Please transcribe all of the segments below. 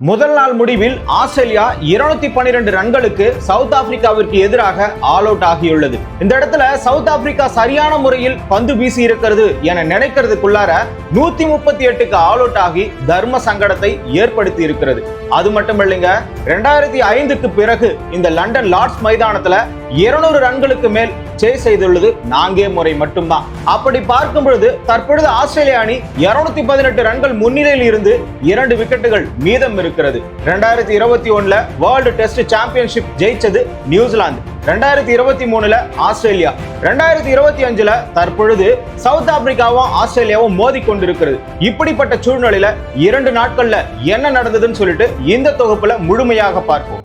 முதல் நாள் முடிவில் ஆஸ்திரேலியா 212 ரன்களுக்கு சவுத் ஆப்பிரிக்காவிற்கு எதிராக ஆல் அவுட் ஆகியுள்ளது. இந்த இடத்துல சவுத் ஆப்பிரிக்கா சரியான முறையில் பந்து வீசி இருக்கிறது என நினைக்கிறதுக்குள்ளார 138க்கு ஆல் அவுட் ஆகி தர்ம சங்கடத்தை ஏற்படுத்தி இருக்கிறது. அது மட்டும் இல்லைங்க, 2005க்கு பிறகு இந்த லண்டன் லார்ட்ஸ் மைதானத்துல 200 ரன்களுக்கு மேல் சேஸ் செய்துள்ளது 4 முறை மட்டும்தான். அப்படி பார்க்கும் பொழுது தற்பொழுது ஆஸ்திரேலிய அணி 218 ரன்கள் முன்னிலையில் இருந்து 2 விக்கெட்டுகள் மீதம் இருக்கிறது. 2021ல வேர்ல்டு டெஸ்ட் சாம்பியன்ஷிப் ஜெயிச்சது நியூசிலாந்து, 2023ல ஆஸ்திரேலியா, 2025ல தற்பொழுது சவுத் ஆப்பிரிக்காவும் ஆஸ்திரேலியாவும் மோதி கொண்டிருக்கிறது. இப்படிப்பட்ட சூழ்நிலையில 2 நாட்கள்ல என்ன நடந்ததுன்னு சொல்லிட்டு இந்த தொகுப்புல முழுமையாக பார்ப்போம்.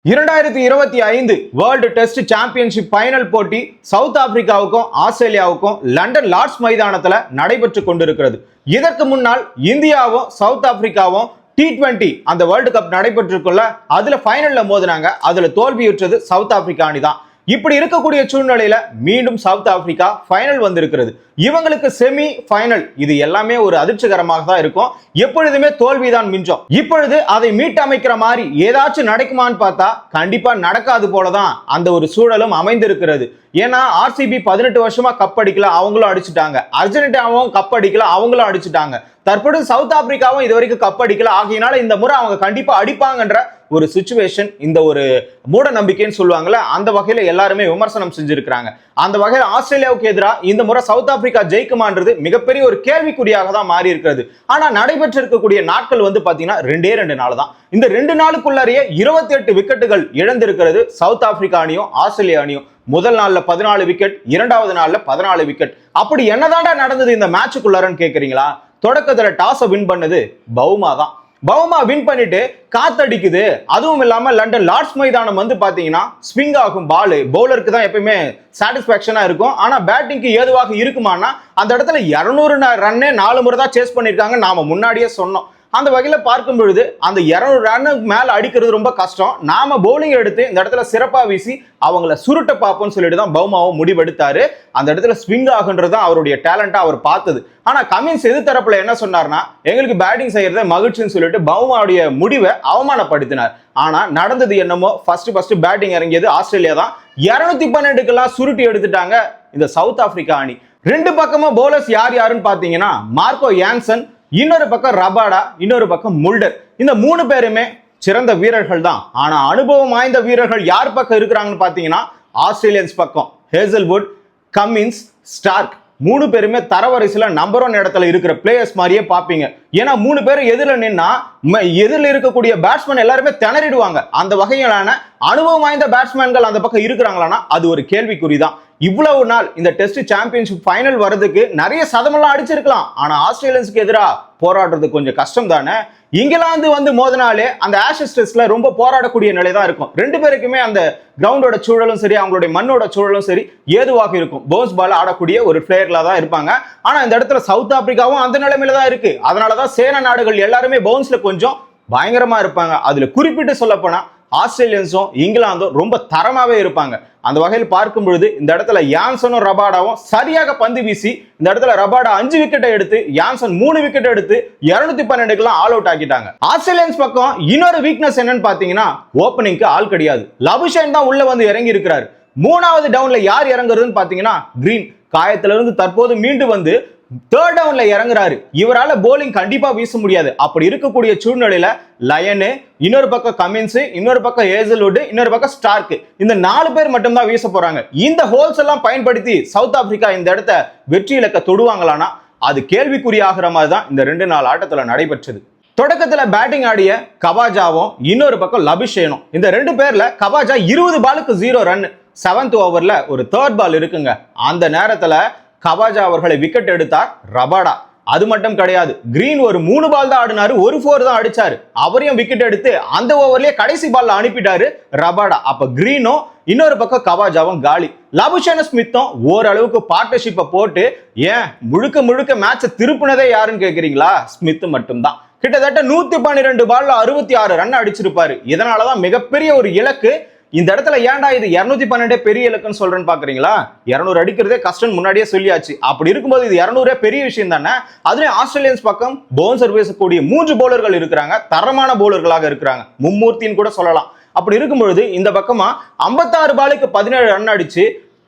2025 வேர்ல்டு டெஸ்ட் சாம்பியன்ஷிப் ஃபைனல் போட்டி சவுத் ஆப்பிரிக்காவுக்கும் ஆஸ்திரேலியாவுக்கும் லண்டன் லார்ட்ஸ் மைதானத்துல நடைபெற்று கொண்டிருக்கிறது. இதற்கு முன்னால் இந்தியாவும் சவுத் ஆப்பிரிக்காவும் T20 அந்த வேர்ல்டு கப் நடைபெற்றிருக்குள்ள அதுல ஃபைனல்ல மோதினாங்க. அதுல தோல்வியுற்றது சவுத் ஆப்பிரிக்கா அணி தான். இப்படி இருக்கக்கூடிய சூழ்நிலையில மீண்டும் சவுத் ஆப்பிரிக்கா ஃபைனல் வந்திருக்கிறது. இவங்களுக்கு செமி ஃபைனல் இது எல்லாமே ஒரு அதிர்ச்சிகரமாக தான் இருக்கும். எப்பொழுதுமே தோல்விதான் மிஞ்சம். இப்பொழுது அதை மீட்டமைக்கிற மாதிரி ஏதாச்சும் நடக்குமான்னு பார்த்தா கண்டிப்பா நடக்காது போலதான் அந்த ஒரு சூழலும் அமைந்திருக்கிறது. ஏன்னா RCB 18 வருஷமா கப் அடிக்கல, அவங்களும் அடிச்சுட்டாங்க. அர்ஜென்டினாவும் கப் அடிக்கல, அவங்களும் அடிச்சுட்டாங்க. தற்பொழுது சவுத் ஆப்பிரிக்காவும் இது வரைக்கும் கப் அடிக்கல. ஆகையினால இந்த முறை அவங்க கண்டிப்பா அடிப்பாங்கன்ற ஒரு சிச்சுவேஷன், இந்த ஒரு மூட நம்பிக்கைன்னு சொல்லுவாங்கல்ல, அந்த வகையில எல்லாருமே விமர்சனம் செஞ்சிருக்கிறாங்க. அந்த வகையில் ஆஸ்திரேலியாவுக்கு எதிராக இந்த முறை சவுத் ஆப்பிரிக்கா ஜெயிக்குமான்றது மிகப்பெரிய ஒரு கேள்விக்குறியாக தான் மாறி இருக்கிறது. ஆனா நடைபெற்று இருக்கக்கூடிய நாட்கள் பாத்தீங்கன்னா 2 நாள் தான். இந்த 2 நாளுக்குள்ளாரையே 28 விக்கெட்டுகள் இழந்திருக்கிறது சவுத் ஆப்பிரிக்கா அணியும் ஆஸ்திரேலியா அணியும். முதல் நாள்ல 14 விக்கெட், இரண்டாவது நாள்ல 14 விக்கெட். அப்படி என்னதாண்டா நடந்தது இந்த மேட்சுக்குள்ளாரன்னு கேக்குறீங்களா? தொடக்கத்துல டாஸ் வின் பண்ணது பவுமா தான். பவுமா வின் பண்ணிட்டு காத்தடிக்குது. அதுவும் இல்லாம லண்டன் லார்ட்ஸ் மைதானம் பாத்தீங்கன்னா ஸ்விங் ஆகும் பால், பவுலருக்கு தான் எப்பயுமே சாட்டிஸ்பாக்சனா இருக்கும். ஆனா பேட்டிங்க்கு ஏதுவாக இருக்குமானா அந்த இடத்துல 200 ரன்னே 4 முறை தான் சேஸ் பண்ணிருக்காங்க. நாம முன்னாடியே சொன்னோம். அந்த வகையில பார்க்கும் பொழுது அந்த 200 ரன்னுக்கு மேல அடிக்கிறது ரொம்ப கஷ்டம். நாம பவுலிங் எடுத்து இந்த இடத்துல சிறப்பா வீசி அவங்கள சுருட்ட பார்ப்போம்னு சொல்லிட்டு தான் பவுமாவும் முடிவெடுத்தாரு. அந்த இடத்துல ஸ்விங் ஆகுன்றது தான் அவருடைய டேலண்டா அவர் பார்த்தது. ஆனா கமின்ஸ் எதிர்த்தரப்புல என்ன சொன்னார்னா, எங்களுக்கு பேட்டிங் செய்யறத மகிழ்ச்சின்னு சொல்லிட்டு பவுமாவுடைய முடிவை அவமானப்படுத்தினார். ஆனா நடந்தது என்னமோ, ஃபர்ஸ்ட் பேட்டிங் இறங்கியது ஆஸ்திரேலியா தான். 212க்கெல்லாம் சுருட்டி எடுத்துட்டாங்க இந்த சவுத் ஆப்பிரிக்கா அணி. 2 பக்கமும் பவுலர்ஸ் யாருன்னு பாத்தீங்கன்னா மார்க்கோ யான்சன், இன்னொரு பக்கம் ரபாடா, இன்னொரு பக்கம் முல்டர். இந்த 3 பேருமே சிறந்த வீரர்கள் தான். ஆனா அனுபவம் வாய்ந்த வீரர்கள் யார் பக்கம் இருக்கிறாங்கன்னு பாத்தீங்கன்னா ஆஸ்திரேலியன்ஸ் பக்கம் ஹேசல்வுட், கமின்ஸ், ஸ்டார்க் 3 பேருமே தரவரிசையில நம்பர் 1 இடத்துல இருக்கிற பிளேயர்ஸ் மாதிரியே பாப்பீங்க. ஏன்னா 3 பேரும் எதிரில் நின்னா எதிரில் இருக்கக்கூடிய பேட்ஸ்மேன் எல்லாருமே திணறிடுவாங்க. அந்த வகையிலான அனுபவம் வாய்ந்த பேட்ஸ்மேன்கள் அந்த பக்கம் இருக்கிறாங்களான்னா அது ஒரு கேள்விக்குறிதான். இவ்வளவு நாள் இந்த டெஸ்ட் சாம்பியன்ஷிப் ஃபைனல் வரதுக்கு நிறைய சதமெல்லாம் அடிச்சிருக்கலாம். ஆனா ஆஸ்திரேலியன்ஸ்க்கு எதிராக போராடுறது கொஞ்சம் கஷ்டம் தானே. இங்கிலாந்து மோதினாலே அந்த ஆஷஸ் டெஸ்ட்ல ரொம்ப போராடக்கூடிய நிலை தான் இருக்கும். 2 பேருக்குமே அந்த கிரவுண்டோட சூழலும் சரி, அவங்களுடைய மண்ணோட சூழலும் சரி ஏதுவாக இருக்கும். பவுன்ஸ் பால் ஆடக்கூடிய ஒரு பிளேயர்ல தான் இருப்பாங்க. ஆனா இந்த இடத்துல சவுத் ஆப்பிரிக்காவும் அந்த நிலைமையில தான் இருக்கு. அதனாலதான் சேன நாடுகள் எல்லாருமே பவுன்ஸ்ல கொஞ்சம் பயங்கரமா இருப்பாங்க. அதுல குறிப்பிட்டு சொல்ல போனா ஆஸ்திரேலியன்ஸும் இங்கிலாந்தும் ரொம்ப தரமாவே இருப்பாங்க. அந்த வகையில் பார்க்கும் பொழுது இந்த இடத்துல யான்சனும் ரபாடாவும் சரியாக பந்து வீசி இந்த இடத்துல ரபாடா 5 விக்கெட்டை எடுத்து யான்சன் 3 விக்கெட் எடுத்து 212க்குலாம் ஆல் அவுட் ஆக்கிட்டாங்க. ஆஸ்திரேலியன்ஸ் பக்கம் இன்னொரு வீக்னஸ் என்னன்னு பாத்தீங்கன்னா ஓப்பனிங்க்கு ஆள் கிடையாது. லபுஷேன் தான் உள்ள இறங்கி இருக்கிறாரு. 3வது டவுன்ல யார் இறங்குறதுன்னு பாத்தீங்கன்னா கிரீன் காயத்துல இருந்து தற்போது மீண்டு 3rd டவுன்ல இறங்குறாரு. இவரால போலிங் கண்டிப்பா வீச முடியாது. அப்படி இருக்கக்கூடிய சூழ்நிலையில லயனு, இன்னொரு பக்கம் கமின்ஸ், இன்னொரு பக்கம் ஹேசல்வுட், இன்னொரு பக்கம் ஸ்டார்க், இந்த 4 பேர் மட்டும் தான் வீச போறாங்க. இந்த ஹோல்ஸ் எல்லாம் பயன்படுத்தி சவுத் ஆப்பிரிக்கா இந்த இடத்த வெற்றி இலக்க தொடுவாங்களானா அது கேள்விக்குறியாகிற மாதிரி தான் இந்த 2 நாள் ஆட்டத்துல நடைபெற்றது. தொடக்கத்துல பேட்டிங் ஆடிய கவாஜாவும் இன்னொரு பக்கம் லபுஷேனும், இந்த 2 பேர்ல கவாஜா 20 பாலுக்கு 0 ரன். 7th ஓவர்ல ஒரு 3rd பால் இருக்குங்க. அந்த நேரத்துல கவாஜா அவர்களை விக்கெட் எடுத்தார் ரபாடா. அது மட்டும் கிடையாது, கிரீன் ஒரு 3 பால் தான் ஆடினாரு, ஒரு 4 தான் அடிச்சாரு. அவரையும் விக்கெட் எடுத்து அந்த ஓவர்லயே கடைசி பால்ல அனுப்பிட்டாரு ரபாடா. அப்ப கிரீனும் இன்னொரு பக்கம் கவாஜாவும் காலி. லபுஷேன் ஸ்மித்தும் ஓரளவுக்கு பார்ட்னர்ஷிப்பை போட்டு ஏன் முழுக்க மேட்சை திருப்பினதே யாருன்னு கேக்குறீங்களா? ஸ்மித் மட்டும்தான். கிட்டத்தட்ட 112 பால்ல 66 ரன் அடிச்சிருப்பாரு. இதனாலதான் மிகப்பெரிய ஒரு இலக்கு இந்த இடத்துல ஏன்டா இது 212 பெரிய இலக்குன்னு சொல்றேன்னு பாக்குறீங்களா? 200 அடிக்கிறதே கஷ்டம் முன்னாடியே சொல்லியாச்சு. அப்படி இருக்கும்போது இது 200 பெரிய விஷயம் தானே. அதுலயும் ஆஸ்திரேலியன்ஸ் பக்கம் பவுன்சர் பேசக்கூடிய 3 பவுலர்கள் இருக்கிறாங்க, தரமான பவுலர்களாக இருக்கிறாங்க, மும்மூர்த்தின்னு கூட சொல்லலாம். அப்படி இருக்கும் பொழுது இந்த பக்கமா 56 பாலுக்கு 17 ரன் அடிச்சு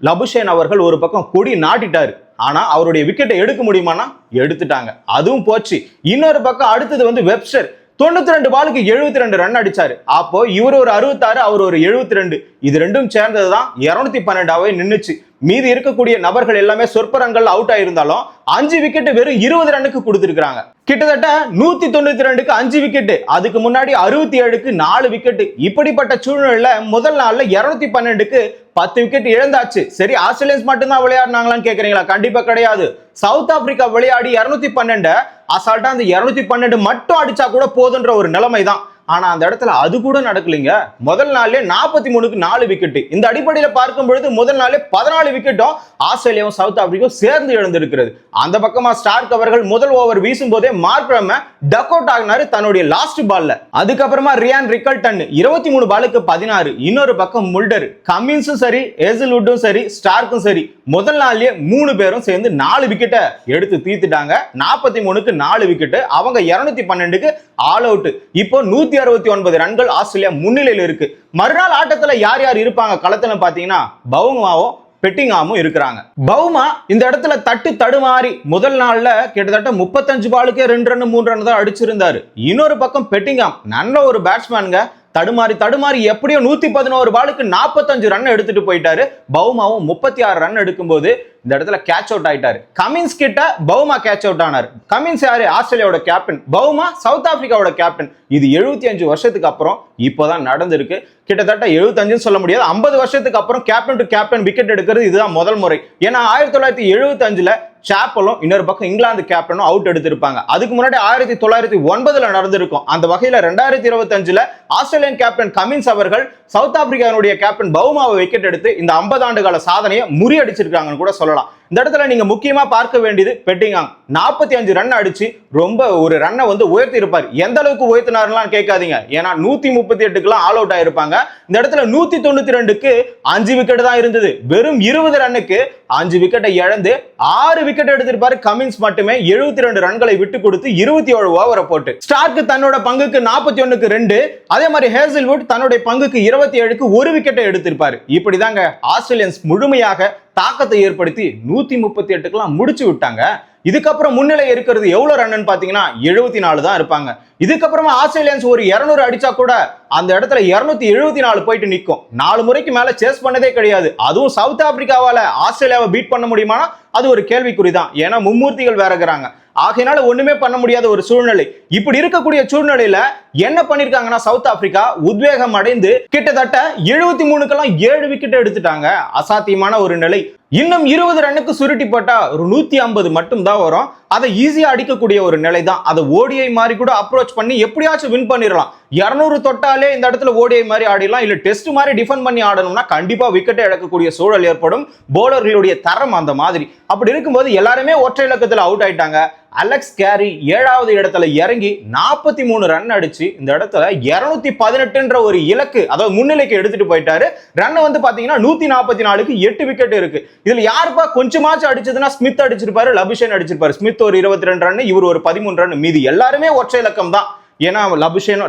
லபுஷேன் அவர்கள் ஒரு பக்கம் கொடி நாட்டிட்டாரு. ஆனா அவருடைய விக்கெட்டை எடுக்க முடியுமானா எடுத்துட்டாங்க, அதுவும் போச்சு. இன்னொரு பக்கம் அடுத்தது வந்து வெப்ஸ்டர் 92 பாலுக்கு 72 ரன் அடிச்சாரு. அப்போ இவர் ஒரு 66, அவர் ஒரு 72, இது ரெண்டும் சேர்ந்ததுதான் 212ஆவே நின்னுச்சு. மீதி இருக்கக்கூடிய நபர்கள் எல்லாமே சொற்ப ரன்கள் அவுட் ஆயிருந்தாலும் 5 விக்கெட் வெறும் 20 ரன்னுக்கு கொடுத்திருக்காங்க. கிட்டத்தட்ட 192க்கு 5 விக்கெட், அதுக்கு முன்னாடி 67க்கு 4 விக்கெட். இப்படிப்பட்ட சூழ்நிலையில முதல் நாள்ல 212க்கு 10 விக்கெட் இழந்தாச்சு. சரி, ஆஸ்திரேலியன்ஸ் மட்டும்தான் விளையாடினாங்களான்னு கேக்குறீங்களா? கண்டிப்பா கிடையாது. சவுத் ஆப்பிரிக்கா விளையாடி 212 அசால்ட்டா அந்த 212 மட்டும் அடிச்சா கூட போதுன்ற ஒரு நிலைமை தான். ஆனா அந்த இடத்துல அது கூட நடக்கலீங்க. முதல் நாளே 43க்கு 4 விக்கெட். இந்த அடிப்படையில பார்க்கும் பொழுது முதல் நாளே 14 விக்கெட்டும் ஆஸ்திரேலியாவும் சவுத் ஆப்பிரிக்காவும் சேர்ந்து இழந்திருக்கிறது. அந்த பக்கமா ஸ்டார்க் அவர்கள் முதல் ஓவர் வீசும் போதே மார்க்ரம டக் அவுட் ஆகினாரு தன்னுடைய லாஸ்ட் பால்ல. அதுக்கப்புறமா ரியான் ரிக்கல்டன் 23 பாலுக்கு 16. இன்னொரு பக்கம் முல்டர், கமின்ஸும் சரி, ஹேசல்வுட்டும் சரி, ஸ்டார்க்கும் சரி, முதல் நாள்லயே 3 பேரும் சேர்ந்து 4 விக்கெட்டை எடுத்து தீர்த்துட்டாங்க. 43க்கு 4 விக்கெட், அவங்க 212க்கு ஆல் அவுட். இப்போ 169 ரன்கள் ஆஸ்திரேலியா முன்னிலையில் இருக்கு. மறுநாள் ஆட்டத்துல யார் யார் இருப்பாங்க களத்துல பாத்தீங்கன்னா பெட்டிங்ஹாமும் பெட்டிங்ஹாமும் இருக்கிறாங்க. பவுமா இந்த இடத்துல தட்டு தடுமாறி முதல் நாள்ல கிட்டத்தட்ட 35 பாலுக்கே 2 ரன் 3 ரன் தான் அடிச்சிருந்தாரு. இன்னொரு பக்கம் பெட்டிங்ஹாம் நல்ல ஒரு பேட்ஸ்மேனுங்க, தடுமாறி எப்படியோ 111 பாலுக்கு 45 ரன் எடுத்துட்டு போயிட்டாரு. பவுமாவும் 36 ரன் எடுக்கும்போது இந்த இடத்துல கேட்ச் அவுட் ஆயிட்டாரு. கமின்ஸ் கிட்ட பவுமா கேட்ச் அவுட் ஆனாரு. கமின்ஸ் யாரு? ஆஸ்திரேலியாவோட கேப்டன். பவுமா சவுத் ஆப்பிரிக்காவோட கேப்டன். இது 75 வருஷத்துக்கு அப்புறம் இப்போதான் நடந்திருக்கு. கிட்டத்தட்ட 75 சொல்ல முடியாது, 50 வருஷத்துக்கு அப்புறம் கேப்டன் டு கேப்டன் விக்கெட் எடுக்கிறது இதுதான் முதல் முறை. ஏன்னா 1975ல சாப்பலும் இன்னொரு பக்கம் இங்கிலாந்து கேப்டனும் அவுட் எடுத்திருப்பாங்க. அதுக்கு முன்னாடி 1909ல நடந்திருக்கும். அந்த வகையில 2025ல ஆஸ்திரேலியன் கேப்டன் கமின்ஸ் அவர்கள் சவுத் ஆப்பிரிக்காவுடைய கேப்டன் பவுமாவை விக்கெட் எடுத்து இந்த 50 ஆண்டு கால சாதனையை முறியடிச்சிருக்காங்கன்னு கூட சொல்லலாம். இந்த இடத்துல நீங்க முக்கியமா பார்க்க வேண்டியது பெட்டிங்ஹாம் 45 ரன் அடிச்சு ரொம்ப ஒரு ரன்னை வந்து உயர்த்தி இருப்பார். எந்த அளவுக்கு உயர்த்தினார்லாம் கேட்காதீங்க, ஏன்னா 138க்குலாம் ஆல் அவுட் ஆயிருப்பாங்க. இந்த இடத்துல 192க்கு 5 விக்கெட் தான் இருந்தது. வெறும் 20 ரன்னுக்கு 5 விக்கெட்டை இழந்து 6 விக்கெட் எடுத்திருப்பாரு கமின்ஸ் மட்டுமே. 72 ரன்களை விட்டு கொடுத்து 27 ஓவரை போட்டு ஸ்டார்க் தன்னோட பங்குக்கு 41க்கு 2, அதே மாதிரி ஹேசல்வுட் தன்னுடைய பங்குக்கு 27க்கு 1 விக்கெட்டை எடுத்திருப்பாரு. இப்படிதாங்க ஆஸ்திரேலியன்ஸ் முழுமையாக தாக்கத்தை ஏற்படுத்தி 138க்குலாம் முடிச்சு விட்டாங்க. இதுக்கப்புறம் முன்னிலை இருக்கிறது எவ்வளவு ரன் பாத்தீங்கன்னா 74 தான் இருப்பாங்க. இதுக்கப்புறமா ஆஸ்திரேலியன்ஸ் ஒரு 200 அடிச்சா கூட அந்த இடத்துல 274 போயிட்டு நிற்கும். 4 முறைக்கு மேல சேஸ் பண்ணதே கிடையாது. அதுவும் சவுத் ஆப்பிரிக்காவால ஆஸ்திரேலியாவை பீட் பண்ண முடியுமா? அது ஒரு கேள்விக்குறிதான். ஏன்னா மும்மூர்த்திகள் வேற இருக்கிறாங்க. ஆகையினால ஒண்ணுமே பண்ண முடியாத ஒரு சூழ்நிலை. இப்படி இருக்கக்கூடிய சூழ்நிலையில என்ன பண்ணிருக்காங்கன்னா சவுத் ஆப்பிரிக்கா உத்வேகம் அடைந்து கிட்டத்தட்ட 73க்கெல்லாம் 7 விக்கெட் எடுத்துட்டாங்க. அசாத்தியமான ஒரு நிலை. இன்னும் 20 ரன்னுக்கு சுருட்டி போட்டா ஒரு 150 மட்டும் தான் வரும். அதை ஈஸியா அடிக்கக்கூடிய ஒரு நிலை தான். அதை ஓடிஐ மாதிரி கூட அப்ரோச் பண்ணி எப்படியாச்சும் வின் பண்ணிடலாம். 200 தொட்டாலே இந்த இடத்துல ஓடிஐ மாதிரி ஆடிடலாம், இல்ல டெஸ்ட் மாதிரி டிஃபெண்ட் பண்ணி ஆடணும்னா கண்டிப்பா விக்கெட்டை இழக்கக்கூடிய சூழல் ஏற்படும். பவுலர்களுடைய தரம் அந்த மாதிரி. அப்படி இருக்கும்போது எல்லாருமே ஒற்றை இலக்கத்துல அவுட் ஆயிட்டாங்க. அலெக்ஸ் கேரி 7வது இடத்துல இறங்கி 43 ரன் அடிச்சு இந்த இடத்துல 218ன்ற ஒரு இலக்கு, அதாவது முன்னிலைக்கு எடுத்துட்டு போயிட்டாரு. ரன் வந்து பாத்தீங்கன்னா 144க்கு 8 விக்கெட் இருக்கு. இதுல யாருப்பா கொஞ்சமாச்சும் அடிச்சதுன்னா ஸ்மித் அடிச்சிருப்பாரு, லபுஷேன் அடிச்சிருப்பாரு. ஸ்மித் ஒரு 22 ரன், இவர் ஒரு 13 ரன். மீதி எல்லாருமே ஒற்றை இலக்கம் தான். ஏன்னா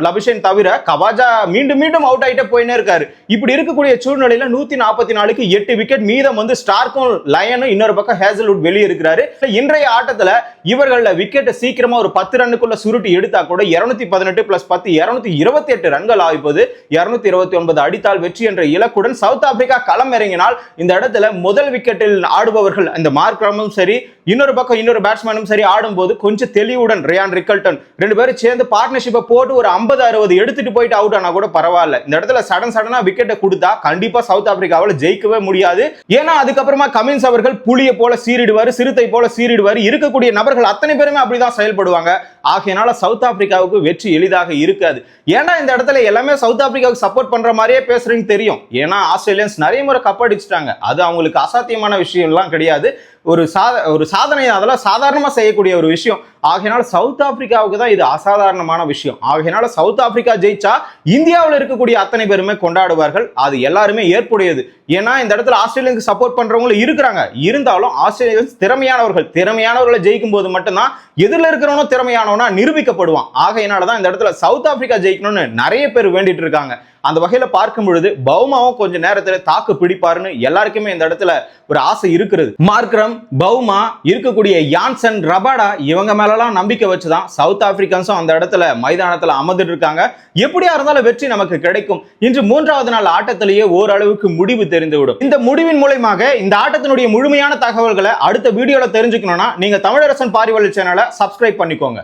லபுஷேன் தவிர கவாஜா மீண்டும் மீண்டும் அவுட் ஆயிட்டே போயினே இருக்காரு. இப்படி இருக்கக்கூடிய சூழ்நிலையில 144க்கு 8 விக்கெட் மீதம் வந்து ஸ்டார்க்கும் லயனும் இன்னொரு பக்கம் ஹேசல்வுட் வெளியே இருக்கிறாரு. இன்றைய ஆட்டத்துல இவர்கள விக்கெட் சீக்கிரமா ஒரு 10 ரன்னுக்குள்ள சுருட்டி எடுத்தா கூட 218 பிளஸ் 10 228 ரன்கள் ஆகிப்போது. 229 அடித்தால் வெற்றி என்ற இலக்குடன் சவுத் ஆப்பிரிக்கா களம் இறங்கினால் இந்த இடத்துல முதல் விக்கெட்டில் ஆடுபவர்கள் இந்த மார்க்ரமும் சரி, இன்னொரு பக்கம் இன்னொரு பேட்ஸ்மேனும் சரி ஆடும்போது கொஞ்சம் தெளிவுடன் ரியான் ரிக்கல்டன் 2 பேரும் சேர்ந்து பார்ட்னர்ஷிப்பை போட்டு ஒரு 50-60 எடுத்துட்டு போயிட்டு அவுட் ஆனா கூட பரவாயில்ல. இந்த இடத்துல சடனா விக்கெட்டை கொடுத்தா கண்டிப்பா சவுத் ஆப்பிரிக்காவால் ஜெயிக்கவே முடியாது. ஏன்னா அதுக்கப்புறமா கமின்ஸ் அவர்கள் புலியை போல சீறிடுவாரு, சிறுத்தை போல சீறிடுவாரு. இருக்கக்கூடிய நபர்கள் அத்தனை பேருமே அப்படிதான் செயல்படுவாங்க. ஆகையினால சவுத் ஆப்பிரிக்காவுக்கு வெற்றி எளிதாக இருக்காது. ஏன்னா இந்த இடத்துல எல்லாமே சவுத் ஆப்பிரிக்காவுக்கு சப்போர்ட் பண்ற மாதிரியே பேசுறீங்கன்னு தெரியும். ஏன்னா ஆஸ்திரேலியன்ஸ் நிறைய முறை கப் அடிச்சுட்டாங்க. அது அவங்களுக்கு அசாத்தியமான விஷயம் எல்லாம் கிடையாது. ஒரு சாதனை, அதெல்லாம் சாதாரணமா செய்யக்கூடிய ஒரு விஷயம். ஆகையினால சவுத் ஆப்பிரிக்காவுக்கு தான் இது அசாதாரணமான விஷயம். ஆகையினால சவுத் ஆப்பிரிக்கா ஜெயிச்சா இந்தியாவில் இருக்கக்கூடிய அத்தனை பேருமே கொண்டாடுவார்கள். அது எல்லாருமே ஏற்புடையது. ஏன்னா இந்த இடத்துல ஆஸ்திரேலியாவுக்கு சப்போர்ட் பண்றவங்களும் இருக்கிறாங்க. இருந்தாலும் ஆஸ்திரேலியன்ஸ் திறமையானவர்களை ஜெயிக்கும் போது மட்டும்தான் எதிரில் இருக்கிறவனும் திறமையானவனா நிரூபிக்கப்படுவான். ஆகையினாலதான் இந்த இடத்துல சவுத் ஆப்பிரிக்கா ஜெயிக்கணும்னு நிறைய பேர் வேண்டிட்டு இருக்காங்க. அந்த வகையில பார்க்கும் பொழுது பவுமாவும் கொஞ்ச நேரத்துல தாக்கு பிடிப்பாருன்னு எல்லாருக்குமே இந்த இடத்துல ஒரு ஆசை இருக்கிறது. மார்க்ரம், பவுமா, இருக்கக்கூடிய யான்சன், ரபாடா இவங்க மேலலாம் நம்பிக்கை வச்சுதான் சவுத் ஆப்பிரிக்கன்ஸும் அந்த இடத்துல மைதானத்துல அமர்ந்துட்டு இருக்காங்க. எப்படியா இருந்தாலும் வெற்றி நமக்கு கிடைக்கும். இன்று 3வது நாள் ஆட்டத்திலேயே ஓரளவுக்கு முடிவு தெரிந்துவிடும். இந்த முடிவின் மூலமாக இந்த ஆட்டத்தினுடைய முழுமையான தகவல்களை அடுத்த வீடியோல தெரிஞ்சுக்கணும்னா நீங்க தமிழரசன் பாரிவள்ளல் சேனலை சப்ஸ்கிரைப் பண்ணிக்கோங்க.